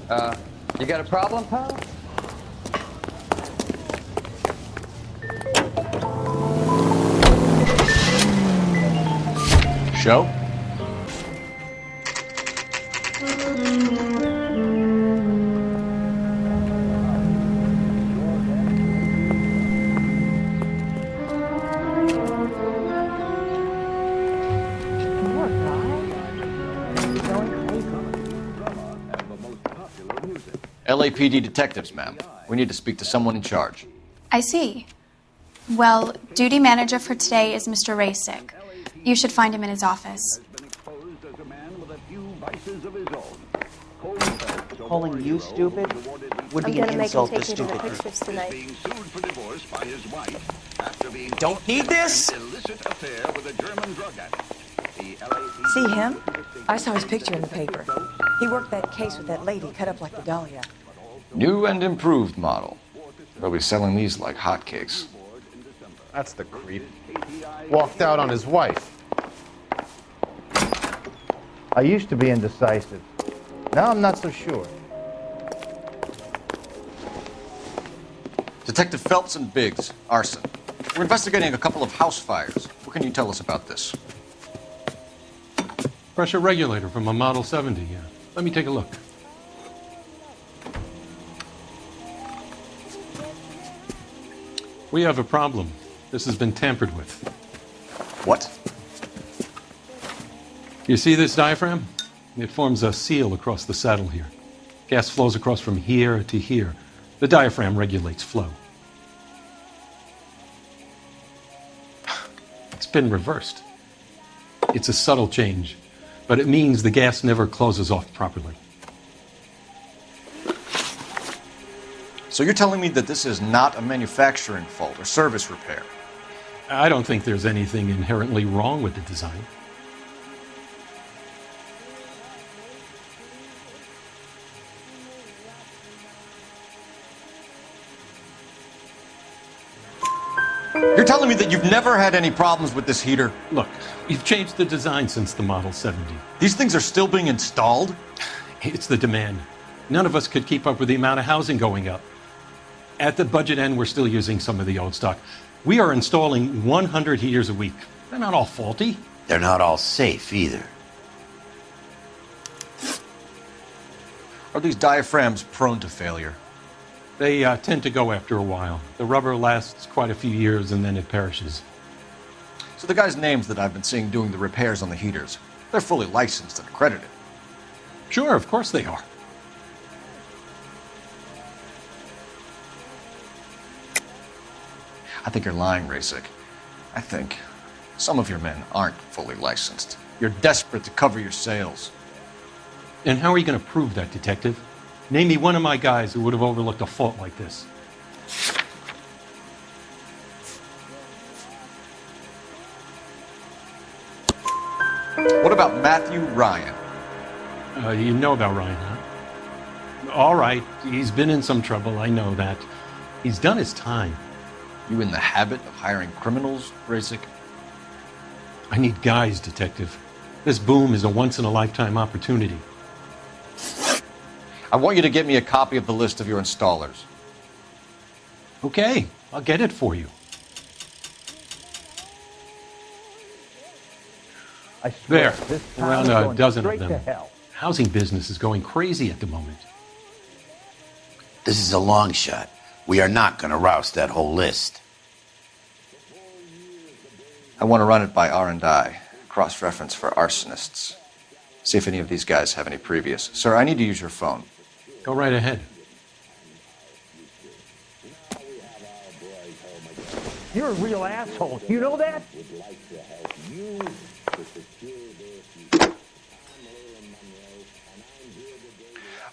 You got a problem, pal? Show? LAPD detectives, ma'am. We need to speak to someone in charge. I see. Well, duty manager for today is Mr. Rasick. You should find him in his office. Calling you stupid would be an insult to stupid people. Don't need this? See him? I saw his picture in the paper. He worked that case with that lady cut up like the Dahlia. New and improved model. They'll be selling these like hotcakes. That's the creep. Walked out on his wife. I used to be indecisive. Now I'm not so sure. Detective Phelps and Biggs, Arson. We're investigating a couple of house fires. What can you tell us about this? Pressure regulator from a Model 70, yeah. Let me take a look. We have a problem. This has been tampered with. What? You see this diaphragm? It forms a seal across the saddle here. Gas flows across from here to here. The diaphragm regulates flow. It's been reversed. It's a subtle change, but it means the gas never closes off properly. So you're telling me that this is not a manufacturing fault or service repair? I don't think there's anything inherently wrong with the design. You're telling me that you've never had any problems with this heater? Look, we've changed the design since the Model 70. These things are still being installed? It's the demand. None of us could keep up with the amount of housing going up. At the budget end, we're still using some of the old stock. We are installing 100 heaters a week. They're not all faulty. They're not all safe either. Are these diaphragms prone to failure? They tend to go after a while. The rubber lasts quite a few years and then it perishes. So the guys' names that I've been seeing doing the repairs on the heaters, they're fully licensed and accredited. Sure, of course they are. I think you're lying, Rasick. I think some of your men aren't fully licensed. You're desperate to cover your sales. And how are you going to prove that, Detective? Name me one of my guys who would have overlooked a fault like this. What about Matthew Ryan? You know about Ryan, huh? All right, he's been in some trouble, I know that. He's done his time. You in the habit of hiring criminals, Rasick? I need guys, Detective. This boom is a once-in-a-lifetime opportunity. I want you to get me a copy of the list of your installers. Okay, I'll get it for you. I swear, There, this town around is a going dozen straight of to them. hell. Housing business is going crazy at the moment. This is a long shot. We are not going to roust that whole list. I want to run it by R&I, cross-reference for arsonists. See if any of these guys have any previous. Sir, I need to use your phone. Go right ahead. You're a real asshole. You know that?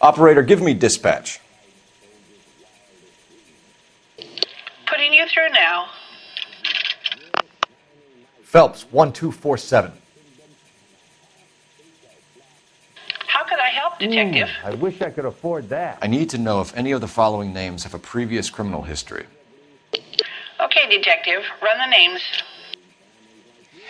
Operator, give me dispatch. Putting you through now. Phelps, 1247. How could I help, Detective? I wish I could afford that. I need to know if any of the following names have a previous criminal history. Okay, Detective. Run the names.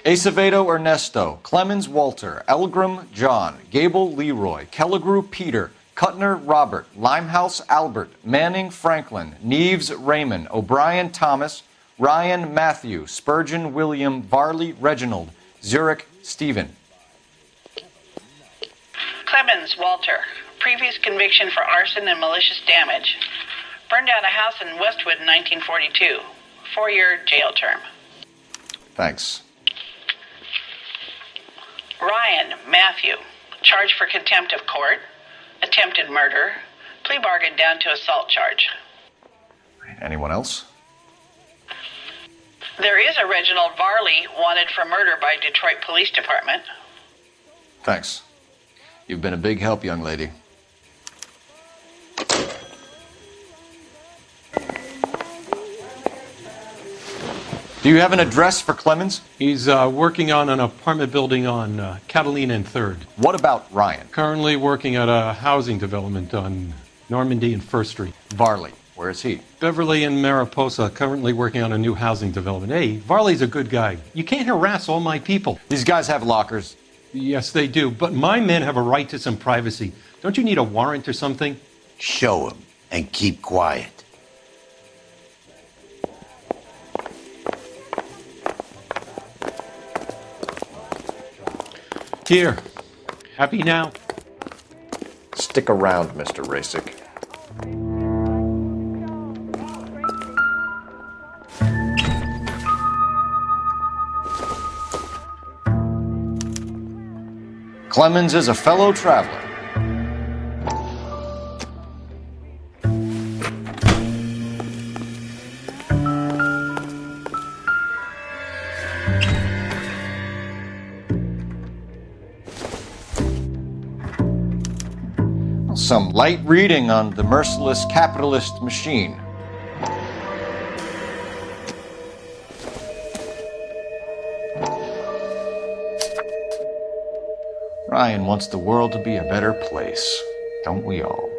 Acevedo Ernesto, Clemens Walter, Elgram John, Gable Leroy, Kelligrew Peter, Kuttner Robert, Limehouse Albert, Manning Franklin, Neves Raymond, O'Brien Thomas, Ryan Matthew, Spurgeon William, Varley Reginald, Zurich Stephen. Clemens Walter. Previous conviction for arson and malicious damage. Burned down a house in Westwood in 1942. 4-year jail term. Thanks. Ryan Matthew. Charged for contempt of court. Attempted murder. Plea bargain down to assault charge. Anyone else? There is a Reginald Varley wanted for murder by Detroit Police Department. Thanks. You've been a big help, young lady. Do you have an address for Clemens? He's working on an apartment building on Catalina and 3rd. What about Ryan? Currently working at a housing development on Normandy and 1st Street. Varley, where is he? Beverly and Mariposa, currently working on a new housing development. Hey, Varley's a good guy. You can't harass all my people. These guys have lockers. Yes, they do, but my men have a right to some privacy. Don't you need a warrant or something? Show him and keep quiet. Here. Happy now? Stick around, Mr. Rasick. Clemens is a fellow traveler. Some light reading on the merciless capitalist machine. Ryan wants the world to be a better place, don't we all?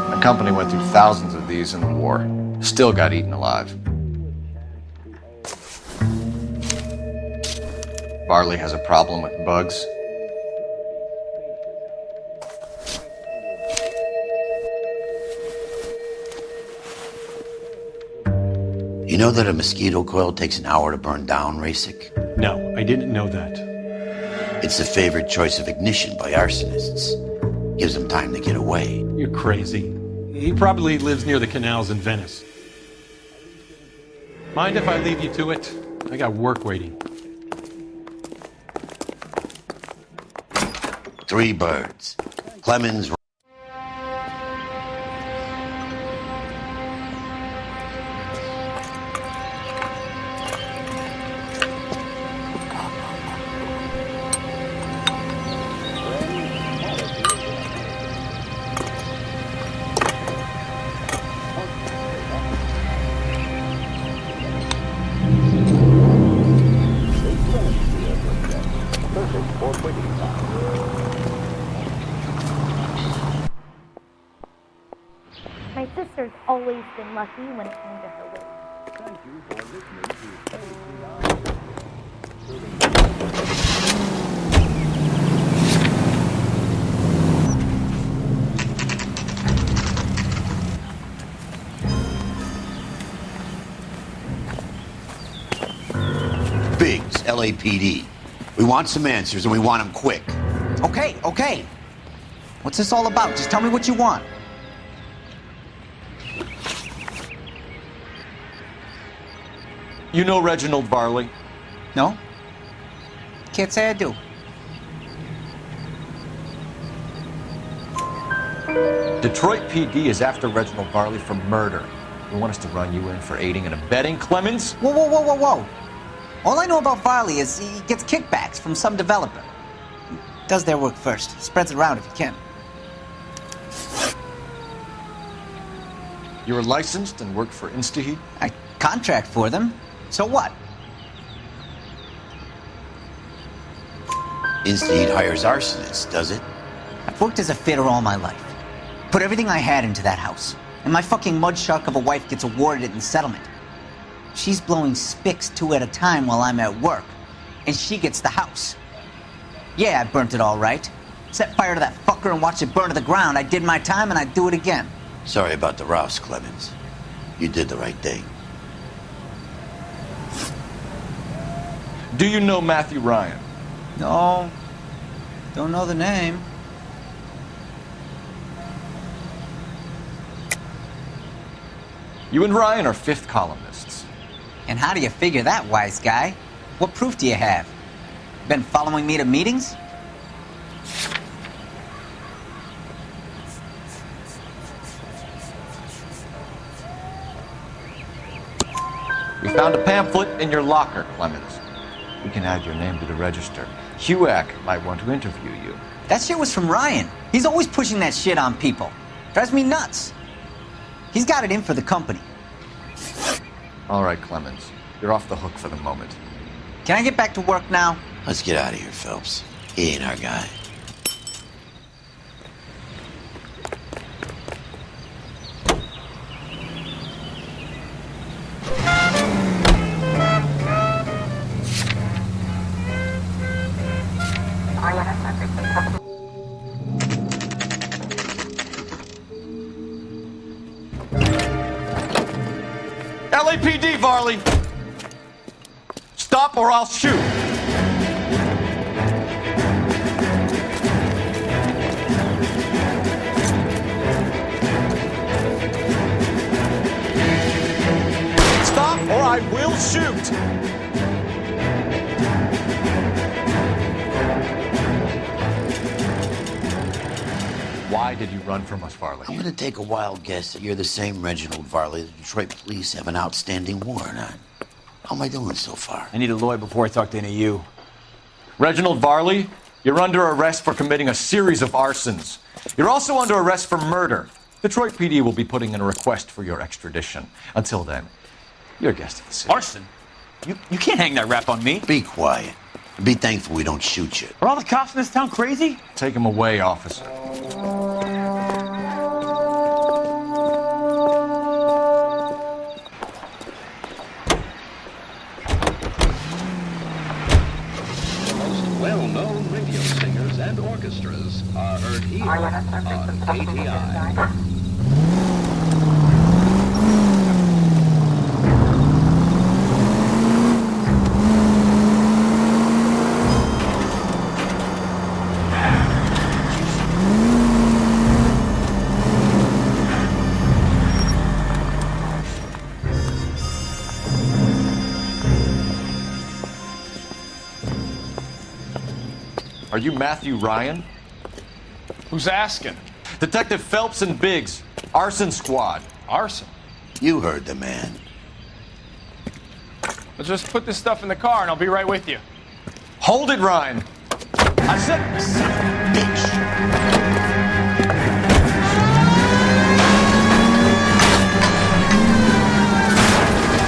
The company went through thousands of these in the war. Still got eaten alive. Varley has a problem with bugs. You know that a mosquito coil takes an hour to burn down, Rasick? No, I didn't know that. It's the favored choice of ignition by arsonists. Gives them time to get away. You're crazy. He probably lives near the canals in Venice. Mind if I leave you to it? I got work waiting. 3 birds. Clemens. My sister's always been lucky when it came to her weight. Thank you for listening to Biggs, LAPD. We want some answers and we want them quick. Okay. What's this all about? Just tell me what you want. You know Reginald Varley? No? Can't say I do. Detroit PD is after Reginald Varley for murder. You want us to run you in for aiding and abetting Clemens? Whoa. All I know about Varley is he gets kickbacks from some developer. He does their work first. Spreads it around if he can. You're licensed and work for InstaHeat? I contract for them. So what? Instead hires arsonists, does it? I've worked as a fitter all my life. Put everything I had into that house. And my fucking mud shark of a wife gets awarded it in settlement. She's blowing spics 2 at a time while I'm at work. And she gets the house. Yeah, I burnt it all right. Set fire to that fucker and watched it burn to the ground. I did my time and I'd do it again. Sorry about the rouse, Clemens. You did the right thing. Do you know Matthew Ryan? No. Don't know the name. You and Ryan are fifth columnists. And how do you figure that, wise guy? What proof do you have? Been following me to meetings? We found a pamphlet in your locker, Clemens. We can add your name to the register. HUAC might want to interview you. That shit was from Ryan. He's always pushing that shit on people. Drives me nuts. He's got it in for the company. All right, Clemens. You're off the hook for the moment. Can I get back to work now? Let's get out of here, Phelps. He ain't our guy. LAPD, Varley! Stop or I'll shoot! Stop or I will shoot! Why did you run from us, Varley? I'm gonna take a wild guess that you're the same Reginald Varley the Detroit police have an outstanding warrant on. How am I doing so far? I need a lawyer before I talk to any of you. Reginald Varley, you're under arrest for committing a series of arsons. You're also under arrest for murder. Detroit PD will be putting in a request for your extradition. Until then, you're a guest of the city. Arson? You can't hang that rap on me. Be quiet. Be thankful we don't shoot you. Are all the cops in this town crazy? Take him away, officer. Well-known radio singers and orchestras are heard here on KTI. Are you Matthew Ryan? Who's asking? Detective Phelps and Biggs, Arson Squad. Arson? You heard the man. Let's just put this stuff in the car and I'll be right with you. Hold it, Ryan. I said, son of a bitch.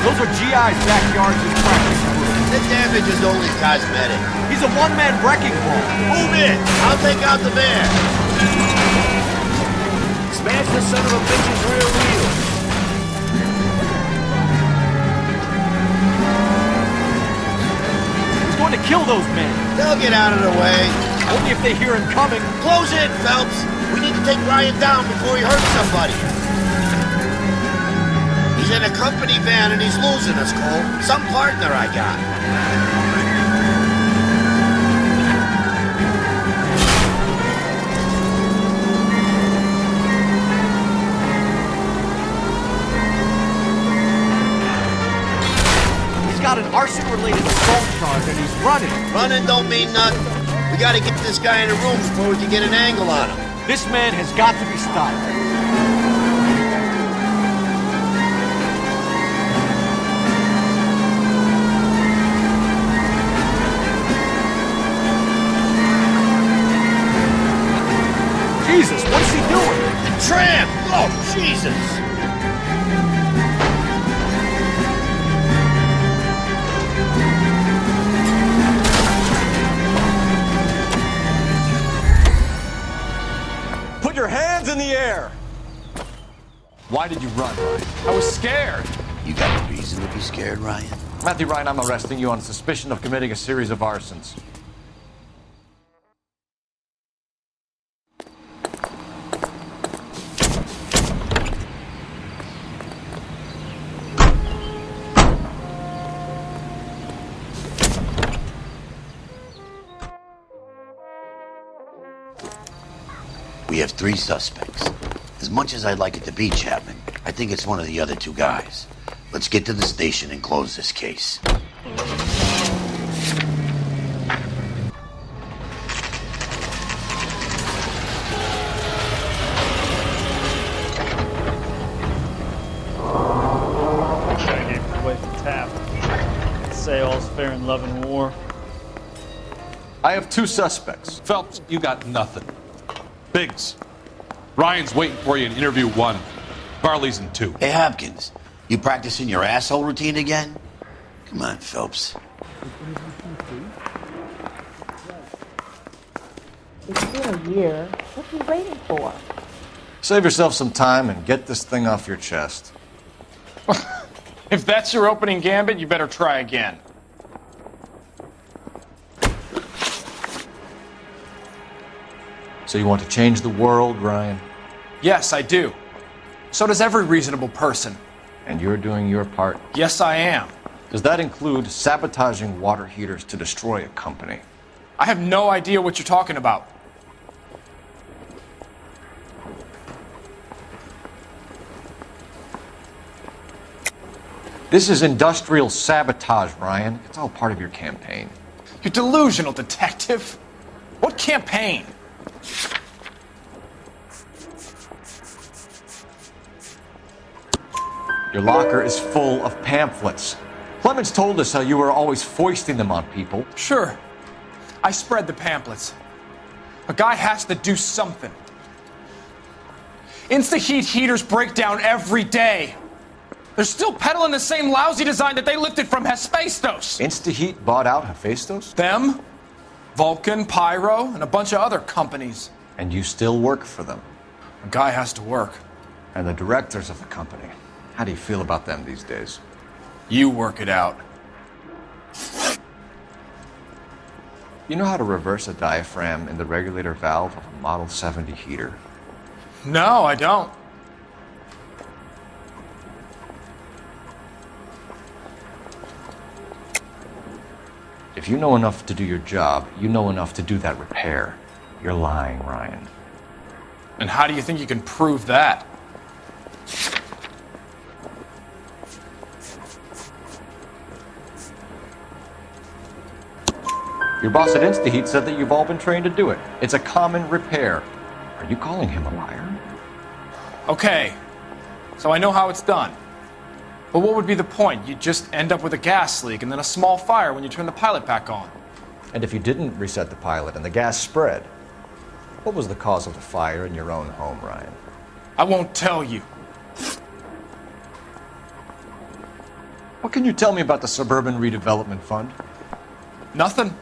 Those are GI's backyards and practice rooms. The damage is only cosmetic. He's a one-man wrecking ball. Move in. I'll take out the van. Smash the son of a bitch's rear wheel. He's going to kill those men. They'll get out of the way. Only if they hear him coming. Close in, Phelps. We need to take Ryan down before he hurts somebody. He's in a company van and he's losing us, Cole. Some partner I got. He's got an arson-related assault charge and he's running. Running don't mean nothing. We gotta get this guy in a room before we can get an angle on him. This man has got to be stopped. Jesus, what is he doing? The tramp! Oh, Jesus! your hands in the air! Why did you run, Ryan? I was scared. You got a reason to be scared, Ryan? Matthew Ryan, I'm arresting you on suspicion of committing a series of arsons. We have 3 suspects. As much as I'd like it to be Chapman, I think it's one of the other 2 guys. Let's get to the station and close this case. I gave it away for tap. Say all's fair in love and war. I have 2 suspects. Phelps, you got nothing. Biggs, Ryan's waiting for you in interview 1. Varley's in 2. Hey, Hopkins, you practicing your asshole routine again? Come on, Phelps. It's been a year. What are you waiting for? Save yourself some time and get this thing off your chest. If that's your opening gambit, you better try again. So you want to change the world, Ryan? Yes, I do. So does every reasonable person. And you're doing your part? Yes, I am. Does that include sabotaging water heaters to destroy a company? I have no idea what you're talking about. This is industrial sabotage, Ryan. It's all part of your campaign. You delusional detective. What campaign? Your locker is full of pamphlets. Clemens told us how you were always foisting them on people. Sure. I spread the pamphlets. A guy has to do something. Insta-heat heaters break down every day. They're still peddling the same lousy design that they lifted from Hephaestus. Insta-heat bought out Hephaestus? Them, Vulcan, Pyro, and a bunch of other companies. And you still work for them? A guy has to work. And the directors of the company. How do you feel about them these days? You work it out. You know how to reverse a diaphragm in the regulator valve of a Model 70 heater? No, I don't. If you know enough to do your job, you know enough to do that repair. You're lying, Ryan. And how do you think you can prove that? Your boss at InstaHeat said that you've all been trained to do it. It's a common repair. Are you calling him a liar? Okay, so I know how it's done. But what would be the point? You'd just end up with a gas leak and then a small fire when you turn the pilot back on. And if you didn't reset the pilot and the gas spread, what was the cause of the fire in your own home, Ryan? I won't tell you. What can you tell me about the Suburban Redevelopment Fund? Nothing.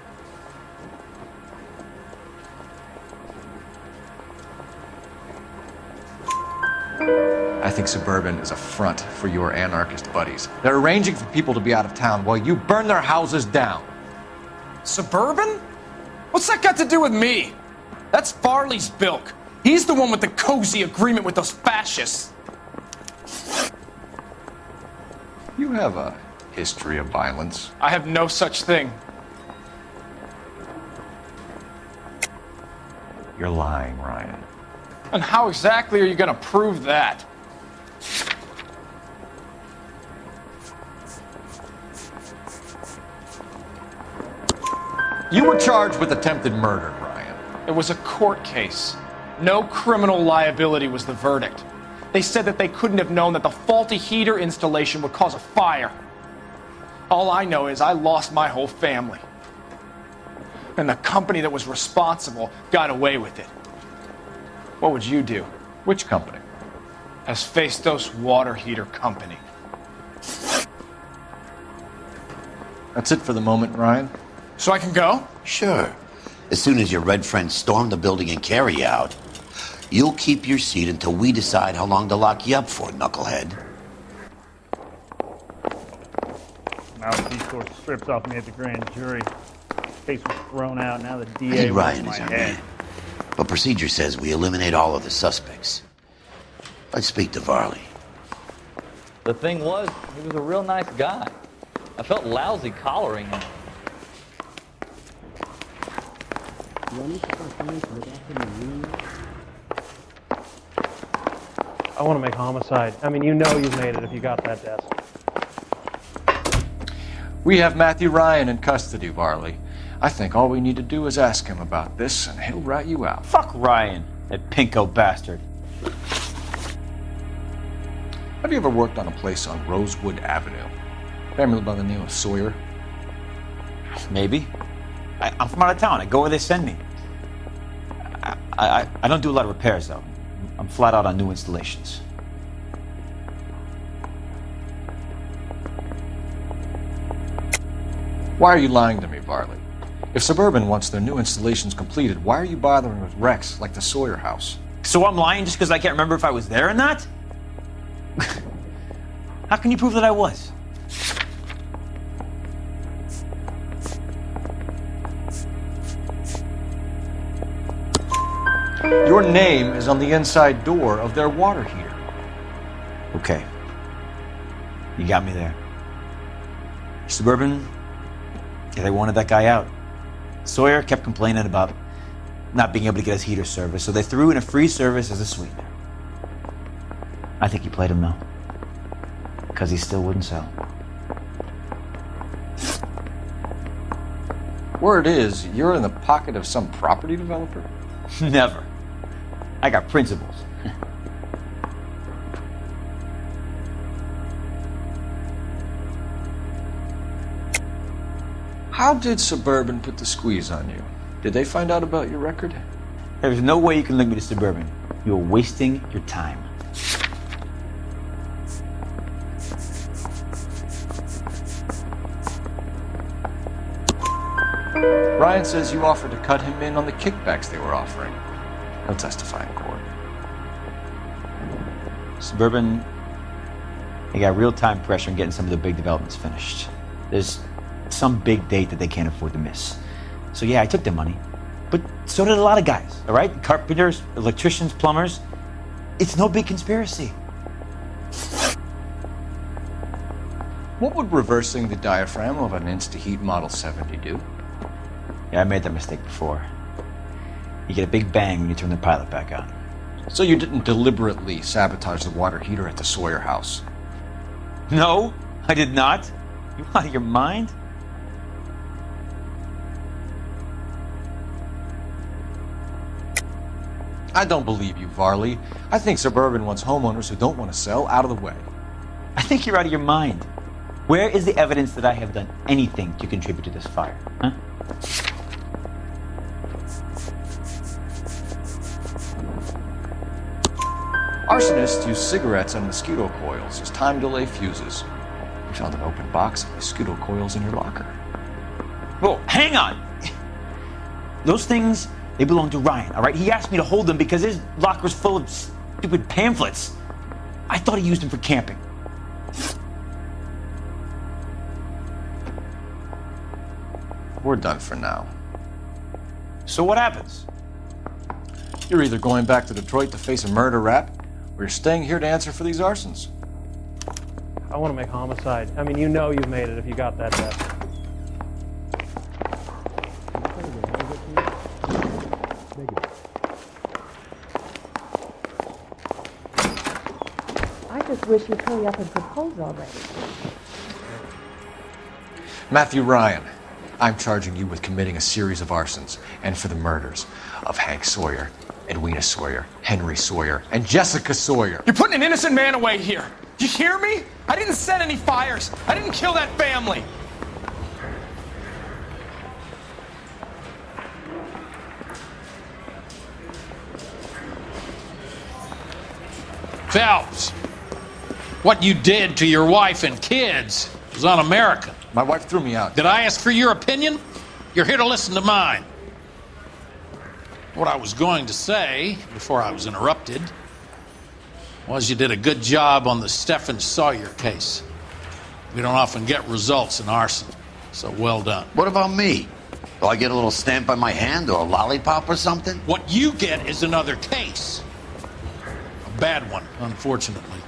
I think Suburban is a front for your anarchist buddies. They're arranging for people to be out of town while you burn their houses down. Suburban? What's that got to do with me? That's Farley's bilk. He's the one with the cozy agreement with those fascists. You have a history of violence. I have no such thing. You're lying, Ryan. And how exactly are you going to prove that? You were charged with attempted murder, Ryan. It was a court case. No criminal liability was the verdict. They said that they couldn't have known that the faulty heater installation would cause a fire. All I know is I lost my whole family. And the company that was responsible got away with it. What would you do? Which company? Hephaestus Water Heater Company. That's it for the moment, Ryan. So I can go? Sure. As soon as your red friends storm the building and carry out, You'll keep your seat until we decide how long to lock you up for, knucklehead. Mouthpiece sort of stripped off me at the grand jury. Case was thrown out. Now the I DA think wants Ryan my is our head. man. But procedure says we eliminate all of the suspects. Let's speak to Varley. The thing was, he was a real nice guy. I felt lousy collaring him. I want to make homicide. I mean, you know you've made it if you got that desk. We have Matthew Ryan in custody, Varley. I think all we need to do is ask him about this, and he'll rat you out. Fuck Ryan, that pinko bastard. Have you ever worked on a place on Rosewood Avenue? Family by the name of Sawyer? Maybe. I'm from out of town. I go where they send me. I don't do a lot of repairs, though. I'm flat out on new installations. Why are you lying to me, Varley? If Suburban wants their new installations completed, why are you bothering with wrecks like the Sawyer house? So I'm lying just because I can't remember if I was there or not? How can you prove that I was? Your name is on the inside door of their water heater. Okay. You got me there. Suburban, yeah, they wanted that guy out. Sawyer kept complaining about not being able to get his heater service, so they threw in a free service as a sweetener. I think he played him, though. Because he still wouldn't sell. Word is, you're in the pocket of some property developer? Never. I got principles. How did Suburban put the squeeze on you? Did they find out about your record? There's no way you can link me to Suburban. You're wasting your time. Ryan says you offered to cut him in on the kickbacks they were offering. He'll testify in court. Suburban, they got real-time pressure on getting some of the big developments finished. There's some big date that they can't afford to miss. So yeah, I took their money. But so did a lot of guys, all right? Carpenters, electricians, plumbers. It's no big conspiracy. What would reversing the diaphragm of an Insta-Heat Model 70 do? Yeah, I made that mistake before. You get a big bang when you turn the pilot back on. So you didn't deliberately sabotage the water heater at the Sawyer house? No, I did not. You out of your mind? I don't believe you, Varley. I think Suburban wants homeowners who don't want to sell out of the way. I think you're out of your mind. Where is the evidence that I have done anything to contribute to this fire? Huh? Arsonists use cigarettes and mosquito coils as time delay fuses. We found an open box of mosquito coils in your locker. Whoa, hang on! Those things, they belong to Ryan, all right? He asked me to hold them because his locker's full of stupid pamphlets. I thought he used them for camping. We're done for now. So what happens? You're either going back to Detroit to face a murder rap, or you're staying here to answer for these arsons. I want to make homicide. I mean, you know you've made it if you got that desk. I just wish you'd hurry up and propose already. Matthew Ryan, I'm charging you with committing a series of arsons and for the murders of Hank Sawyer, Edwina Sawyer, Henry Sawyer, and Jessica Sawyer. You're putting an innocent man away here. Do you hear me? I didn't set any fires. I didn't kill that family. Phelps, what you did to your wife and kids was un-American. My wife threw me out. Did I ask for your opinion? You're here to listen to mine. What I was going to say, before I was interrupted, was you did a good job on the Stephen Sawyer case. We don't often get results in arson, so well done. What about me? Do I get a little stamp on my hand or a lollipop or something? What you get is another case. A bad one, unfortunately.